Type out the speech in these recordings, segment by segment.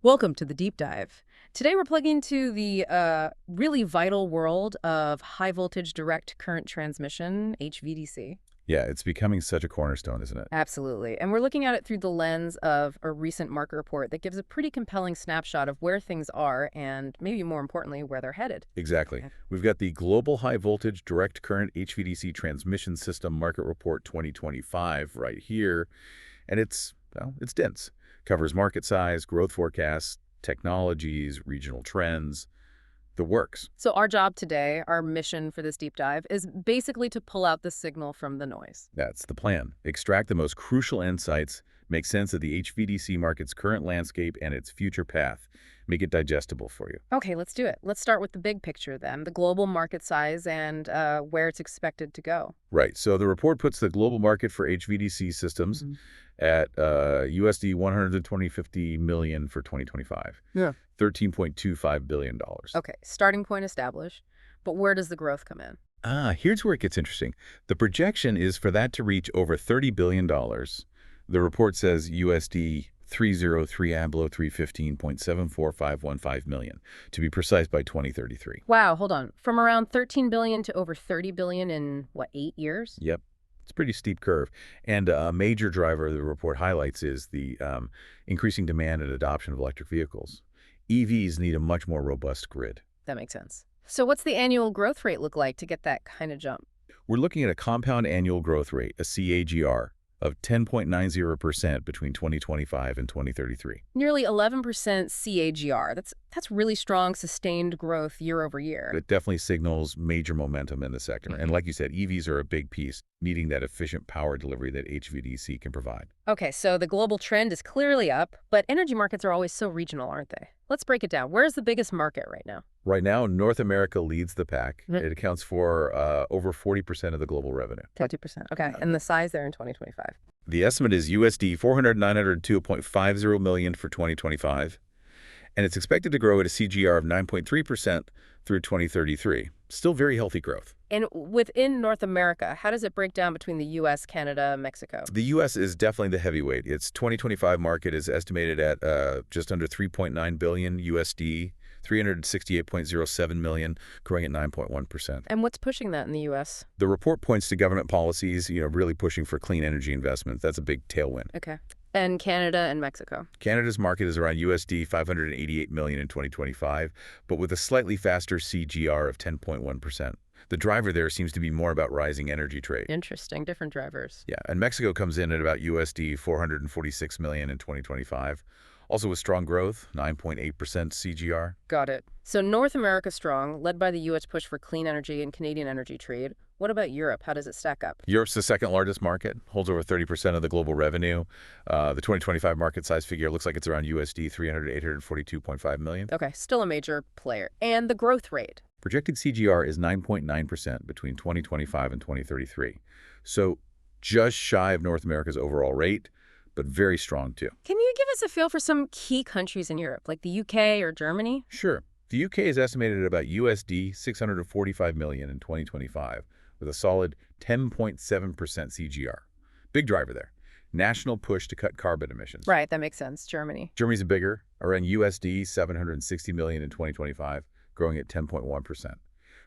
Welcome to the deep dive. Today we're plugging into the really vital world of high voltage direct current transmission, HVDC. Yeah, it's becoming such a cornerstone, isn't it? Absolutely. And we're looking at it through the lens of a recent market report that gives a pretty compelling snapshot of where things are and maybe more importantly, where they're headed. Exactly. Okay. We've got the Global High Voltage Direct Current HVDC Transmission System Market Report 2025 right here, and it's dense. Covers market size, growth forecasts, technologies, regional trends, the works. So our job today, our mission for this deep dive, is basically to pull out the signal from the noise. That's the plan. Extract the most crucial insights, make sense of the HVDC market's current landscape and its future path. Make it digestible for you. Okay, let's do it. Let's start with the big picture then, the global market size and where it's expected to go. Right. So the report puts the global market for HVDC systems at USD 120 million for 2025. Yeah. $13.25 billion. Okay, starting point established, but where does the growth come in? Here's where it gets interesting. The projection is for that to reach over $30 billion. The report says USD 303 ABLO 315.74515 million, to be precise, by 2033. Wow, hold on. From around 13 billion to over 30 billion in, what, 8 years? Yep. It's a pretty steep curve. And a major driver the report highlights is the increasing demand and adoption of electric vehicles. EVs need a much more robust grid. That makes sense. So what's the annual growth rate look like to get that kind of jump? We're looking at a compound annual growth rate, a CAGR, of 10.90% between 2025 and 2033. Nearly 11% CAGR. That's really strong, sustained growth year over year. It definitely signals major momentum in the sector. And like you said, EVs are a big piece, needing that efficient power delivery that HVDC can provide. Okay, so the global trend is clearly up, but energy markets are always so regional, aren't they? Let's break it down. Where's the biggest market right now? Right now, North America leads the pack. It accounts for over 40% of the global revenue. 20%. Okay, and the size there in 2025? The estimate is USD 902.50 million for 2025, and it's expected to grow at a CGR of 9.3% through 2033. Still very healthy growth. And within North America, how does it break down between the U.S., Canada, Mexico? The U.S. is definitely the heavyweight. Its 2025 market is estimated at just under 3.9 billion USD, 368.07 million, growing at 9.1%. And what's pushing that in the U.S.? The report points to government policies, really pushing for clean energy investments. That's a big tailwind. Okay. And Canada and Mexico? Canada's market is around USD 588 million in 2025, but with a slightly faster CGR of 10.1%. The driver there seems to be more about rising energy trade. Interesting. Different drivers. Yeah, and Mexico comes in at about USD 446 million in 2025. Also with strong growth, 9.8% CGR. Got it. So North America strong, led by the U.S. push for clean energy and Canadian energy trade. What about Europe? How does it stack up? Europe's the second largest market, holds over 30% of the global revenue. The 2025 market size figure looks like it's around USD 842.5 million. Okay, still a major player. And the growth rate? Projected CGR is 9.9% between 2025 and 2033. So just shy of North America's overall rate, but very strong too. Can you give us a feel for some key countries in Europe, like the UK or Germany? Sure. The UK is estimated at about USD 645 million in 2025, with a solid 10.7% CGR. Big driver there. National push to cut carbon emissions. Right, that makes sense. Germany. Germany's a bigger, around USD 760 million in 2025, growing at 10.1%.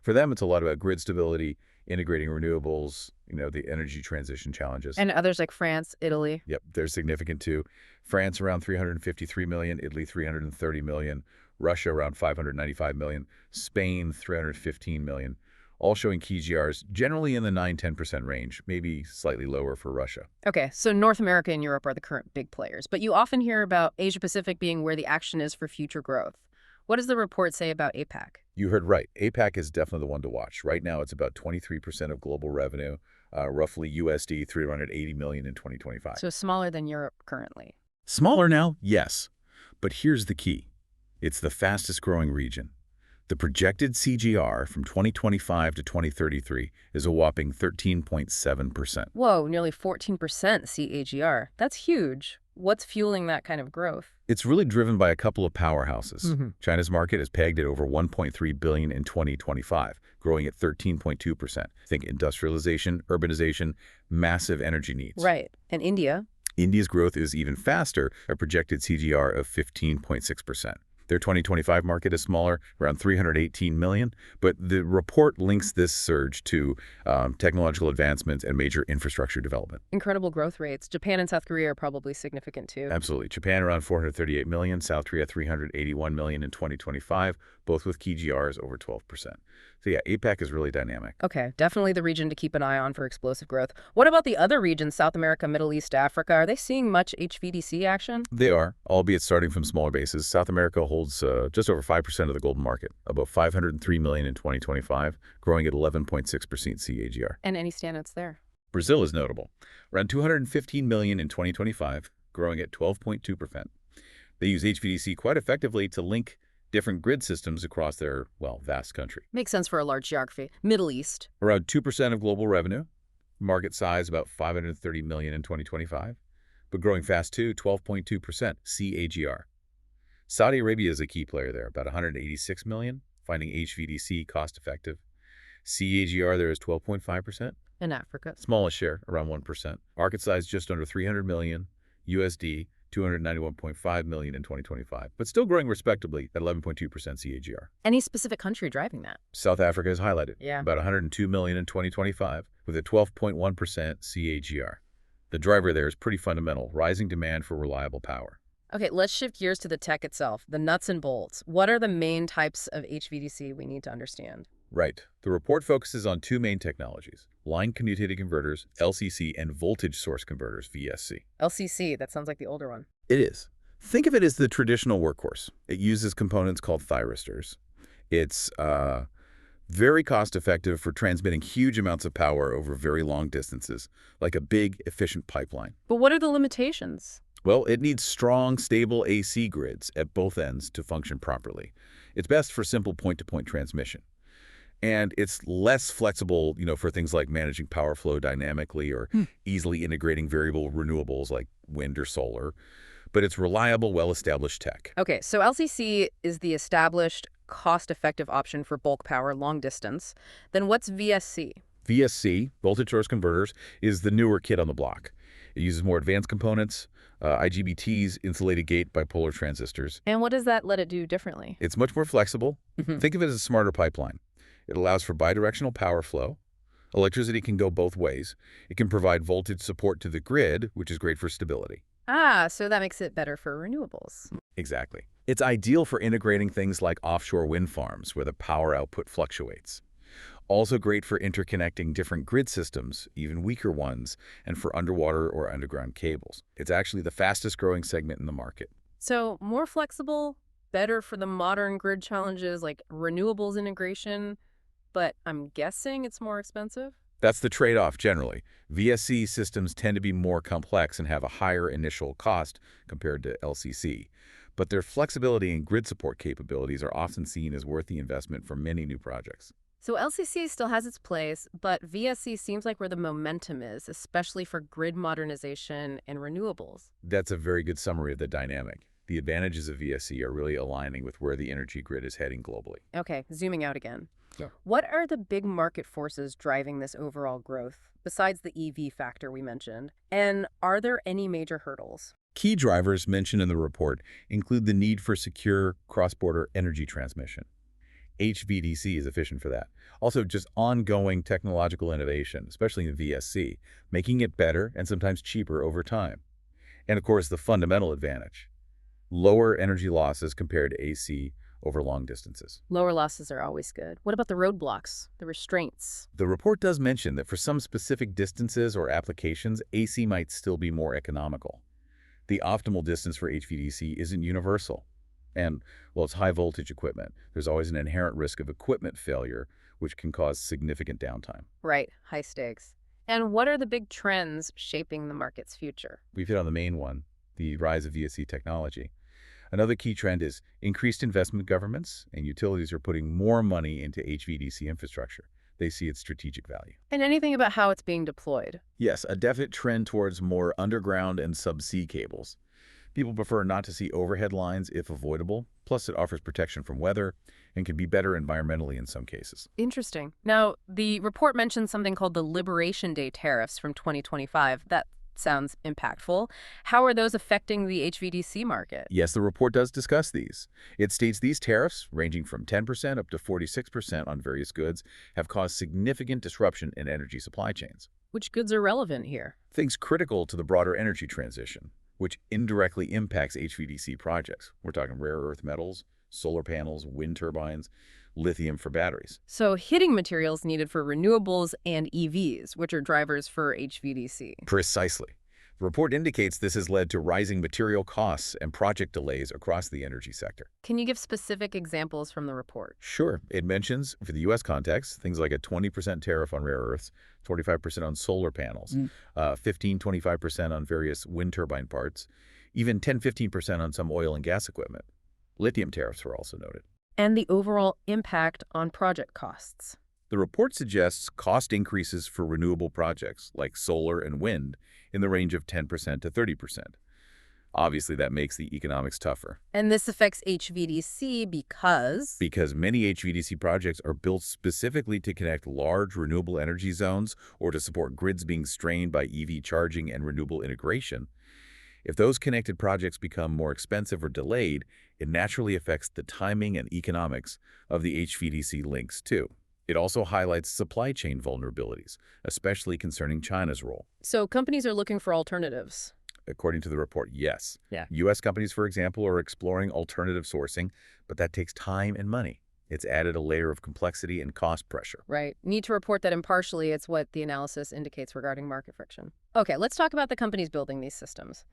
For them, it's a lot about grid stability, integrating renewables, the energy transition challenges. And others like France, Italy. Yep, they're significant too. France around 353 million, Italy 330 million, Russia around 595 million, Spain 315 million, all showing key GRs generally in the 9–10% range, maybe slightly lower for Russia. Okay, so North America and Europe are the current big players, but you often hear about Asia-Pacific being where the action is for future growth. What does the report say about APAC? You heard right. APAC is definitely the one to watch. Right now, it's about 23% of global revenue, roughly USD 380 million in 2025. So smaller than Europe currently. Smaller now, yes. But here's the key. It's the fastest growing region. The projected CGR from 2025 to 2033 is a whopping 13.7%. Whoa, nearly 14% CAGR. That's huge. What's fueling that kind of growth? It's really driven by a couple of powerhouses. China's market is pegged at over 1.3 billion in 2025, growing at 13.2%. Think industrialization, urbanization, massive energy needs. Right. And India? India's growth is even faster, a projected CAGR of 15.6%. Their 2025 market is smaller, around 318 million, but the report links this surge to technological advancements and major infrastructure development. Incredible growth rates. Japan and South Korea are probably significant too. Absolutely. Japan around 438 million, South Korea 381 million in 2025, both with key GRs over 12%. So yeah, APAC is really dynamic. Okay, definitely the region to keep an eye on for explosive growth. What about the other regions, South America, Middle East, Africa? Are they seeing much HVDC action? They are, albeit starting from smaller bases. South America holds just over 5% of the global market, about 503 million in 2025, growing at 11.6% CAGR. And any standouts there? Brazil is notable, around 215 million in 2025, growing at 12.2%. They use HVDC quite effectively to link different grid systems across their, well, vast country. Makes sense for a large geography. Middle East. Around 2% of global revenue, market size about 530 million in 2025, but growing fast too, 12.2% CAGR. Saudi Arabia is a key player there, about 186 million, finding HVDC cost-effective. CAGR there is 12.5%. In Africa. Smallest share, around 1%. Market size just under 300 million USD, 291.5 million in 2025, but still growing respectably at 11.2% CAGR. Any specific country driving that? South Africa is highlighted, Yeah. about 102 million in 2025, with a 12.1% CAGR. The driver there is pretty fundamental, rising demand for reliable power. Okay, let's shift gears to the tech itself, the nuts and bolts. What are the main types of HVDC we need to understand? Right. The report focuses on two main technologies, line commutated converters, LCC, and voltage source converters, VSC. LCC, that sounds like the older one. It is. Think of it as the traditional workhorse. It uses components called thyristors. It's very cost-effective for transmitting huge amounts of power over very long distances, like a big, efficient pipeline. But what are the limitations? Well, it needs strong, stable AC grids at both ends to function properly. It's best for simple point-to-point transmission. And it's less flexible, for things like managing power flow dynamically or easily integrating variable renewables like wind or solar. But it's reliable, well-established tech. Okay, so LCC is the established, cost-effective option for bulk power long distance. Then what's VSC? VSC, voltage source converters, is the newer kid on the block. It uses more advanced components, IGBTs, insulated gate bipolar transistors. And what does that let it do differently? It's much more flexible. Think of it as a smarter pipeline. It allows for bidirectional power flow. Electricity can go both ways. It can provide voltage support to the grid, which is great for stability. Ah, so that makes it better for renewables. Exactly. It's ideal for integrating things like offshore wind farms where the power output fluctuates. Also great for interconnecting different grid systems, even weaker ones, and for underwater or underground cables. It's actually the fastest growing segment in the market. So more flexible, better for the modern grid challenges like renewables integration, but I'm guessing it's more expensive? That's the trade-off generally. VSC systems tend to be more complex and have a higher initial cost compared to LCC. But their flexibility and grid support capabilities are often seen as worth the investment for many new projects. So LCC still has its place, but VSC seems like where the momentum is, especially for grid modernization and renewables. That's a very good summary of the dynamic. The advantages of VSC are really aligning with where the energy grid is heading globally. Okay, zooming out again. Yeah. What are the big market forces driving this overall growth, besides the EV factor we mentioned? And are there any major hurdles? Key drivers mentioned in the report include the need for secure cross-border energy transmission. HVDC is efficient for that. Also, just ongoing technological innovation, especially in VSC, making it better and sometimes cheaper over time. And of course, the fundamental advantage, lower energy losses compared to AC over long distances. Lower losses are always good. What about the roadblocks, the restraints? The report does mention that for some specific distances or applications, AC might still be more economical. The optimal distance for HVDC isn't universal. And, well, it's high voltage equipment. There's always an inherent risk of equipment failure, which can cause significant downtime. Right, high stakes. And what are the big trends shaping the market's future? We've hit on the main one, the rise of VSC technology. Another key trend is increased investment. Governments and utilities are putting more money into HVDC infrastructure. They see its strategic value. And anything about how it's being deployed? Yes, a definite trend towards more underground and subsea cables. People prefer not to see overhead lines if avoidable, plus it offers protection from weather and can be better environmentally in some cases. Interesting. Now, the report mentions something called the Liberation Day tariffs from 2025. That Sounds impactful. How are those affecting the HVDC market? Yes, the report does discuss these. It states these tariffs, ranging from 10% up to 46% on various goods, have caused significant disruption in energy supply chains. Which goods are relevant here? Things critical to the broader energy transition, which indirectly impacts HVDC projects. We're talking rare earth metals, solar panels, wind turbines, lithium for batteries. So hitting materials needed for renewables and EVs, which are drivers for HVDC. Precisely. The report indicates this has led to rising material costs and project delays across the energy sector. Can you give specific examples from the report? Sure, it mentions, for the U.S. context, things like a 20% tariff on rare earths, 25% on solar panels, 15-25% on various wind turbine parts, even 10-15% on some oil and gas equipment. Lithium tariffs were also noted. And the overall impact on project costs. The report suggests cost increases for renewable projects like solar and wind in the range of 10% to 30%. Obviously, that makes the economics tougher. And this affects HVDC because... Because many HVDC projects are built specifically to connect large renewable energy zones or to support grids being strained by EV charging and renewable integration. If those connected projects become more expensive or delayed, it naturally affects the timing and economics of the HVDC links, too. It also highlights supply chain vulnerabilities, especially concerning China's role. So companies are looking for alternatives. According to the report, yes. Yeah. U.S. companies, for example, are exploring alternative sourcing, but that takes time and money. It's added a layer of complexity and cost pressure. Right. Need to report that impartially. It's what the analysis indicates regarding market friction. Okay, let's talk about the companies building these systems.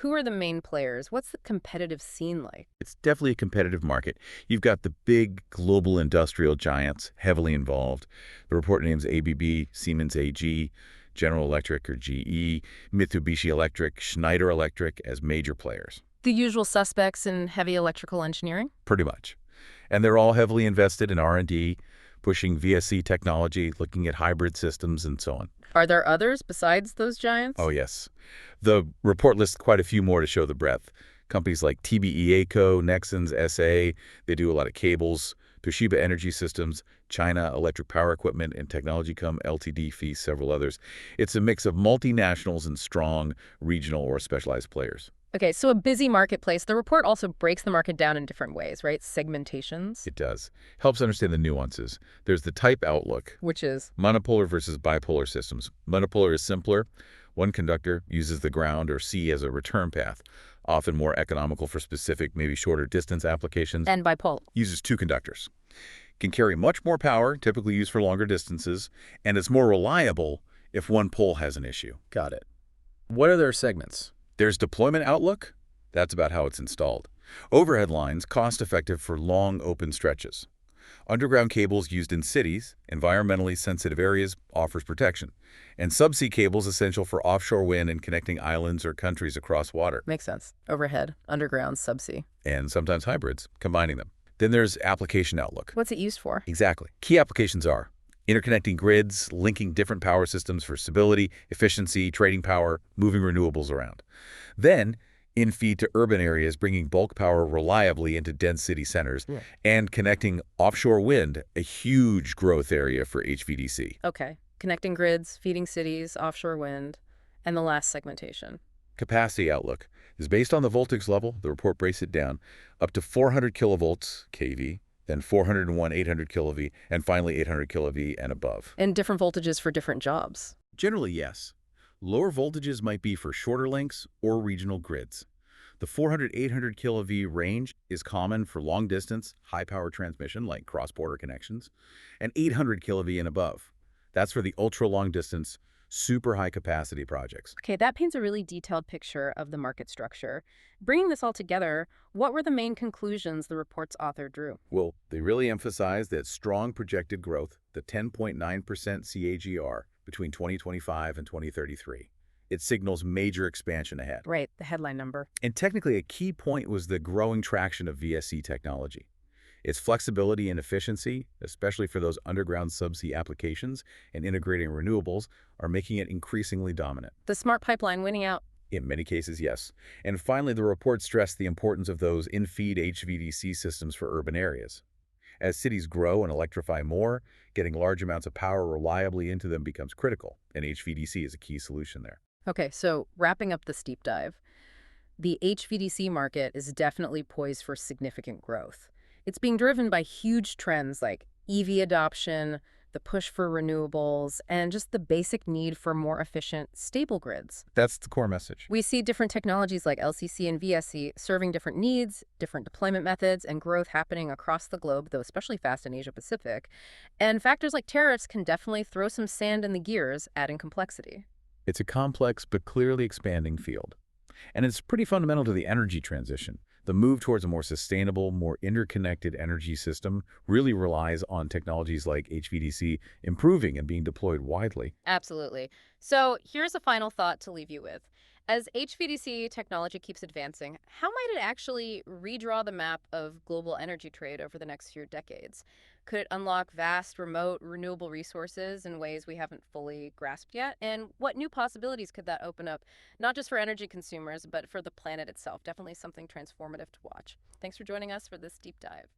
Who are the main players? What's the competitive scene like? It's definitely a competitive market. You've got the big global industrial giants heavily involved. The report names ABB, Siemens AG, General Electric or GE, Mitsubishi Electric, Schneider Electric as major players. The usual suspects in heavy electrical engineering? Pretty much. And they're all heavily invested in R&D, pushing VSC technology, looking at hybrid systems, and so on. Are there others besides those giants? Oh, yes. The report lists quite a few more to show the breadth. Companies like TBEA Co., Nexans, SA, they do a lot of cables, Toshiba Energy Systems, China Electric Power Equipment, and Technologycom Ltd. Fees, several others. It's a mix of multinationals and strong regional or specialized players. Okay, so a busy marketplace. The report also breaks the market down in different ways, right? Segmentations. It does. Helps understand the nuances. There's the type outlook. Which is? Monopolar versus bipolar systems. Monopolar is simpler. One conductor uses the ground or sea as a return path, often more economical for specific, maybe shorter distance applications. And bipolar? Uses two conductors. Can carry much more power, typically used for longer distances, and it's more reliable if one pole has an issue. Got it. What are their segments? There's deployment outlook. That's about how it's installed. Overhead lines, cost-effective for long open stretches. Underground cables used in cities, environmentally sensitive areas, offers protection. And subsea cables essential for offshore wind and connecting islands or countries across water. Makes sense. Overhead, underground, subsea. And sometimes hybrids, combining them. Then there's application outlook. What's it used for? Exactly. Key applications are interconnecting grids, linking different power systems for stability, efficiency, trading power, moving renewables around. Then, in-feed to urban areas, bringing bulk power reliably into dense city centers, and connecting offshore wind, a huge growth area for HVDC. Okay. Connecting grids, feeding cities, offshore wind, and the last segmentation. Capacity outlook is based on the voltage level. The report breaks it down up to 400 kilovolts kV, then 401 800 kV, and finally 800 kV and above. And different voltages for different jobs. Generally, yes. Lower voltages might be for shorter links or regional grids. The 400-800 kV range is common for long-distance, high-power transmission like cross-border connections, and 800 kV and above. That's for the ultra-long-distance, super high-capacity projects. Okay, that paints a really detailed picture of the market structure. Bringing this all together, what were the main conclusions the report's author drew? Well, they really emphasized that strong projected growth, the 10.9% CAGR, between 2025 and 2033. It signals major expansion ahead. Right, the headline number. And technically, a key point was the growing traction of VSC technology. Its flexibility and efficiency, especially for those underground subsea applications and integrating renewables, are making it increasingly dominant. The smart pipeline winning out. In many cases, yes. And finally, the report stressed the importance of those in-feed HVDC systems for urban areas. As cities grow and electrify more, getting large amounts of power reliably into them becomes critical, and HVDC is a key solution there. Okay, so wrapping up the steep dive, the HVDC market is definitely poised for significant growth. It's being driven by huge trends like EV adoption, the push for renewables, and just the basic need for more efficient, stable grids. That's the core message. We see different technologies like LCC and VSC serving different needs, different deployment methods, and growth happening across the globe, though especially fast in Asia Pacific. And factors like tariffs can definitely throw some sand in the gears, adding complexity. It's a complex but clearly expanding field. And it's pretty fundamental to the energy transition. The move towards a more sustainable, more interconnected energy system really relies on technologies like HVDC improving and being deployed widely. Absolutely. So here's a final thought to leave you with. As HVDC technology keeps advancing, how might it actually redraw the map of global energy trade over the next few decades? Could it unlock vast, remote, renewable resources in ways we haven't fully grasped yet? And what new possibilities could that open up, not just for energy consumers, but for the planet itself? Definitely something transformative to watch. Thanks for joining us for this deep dive.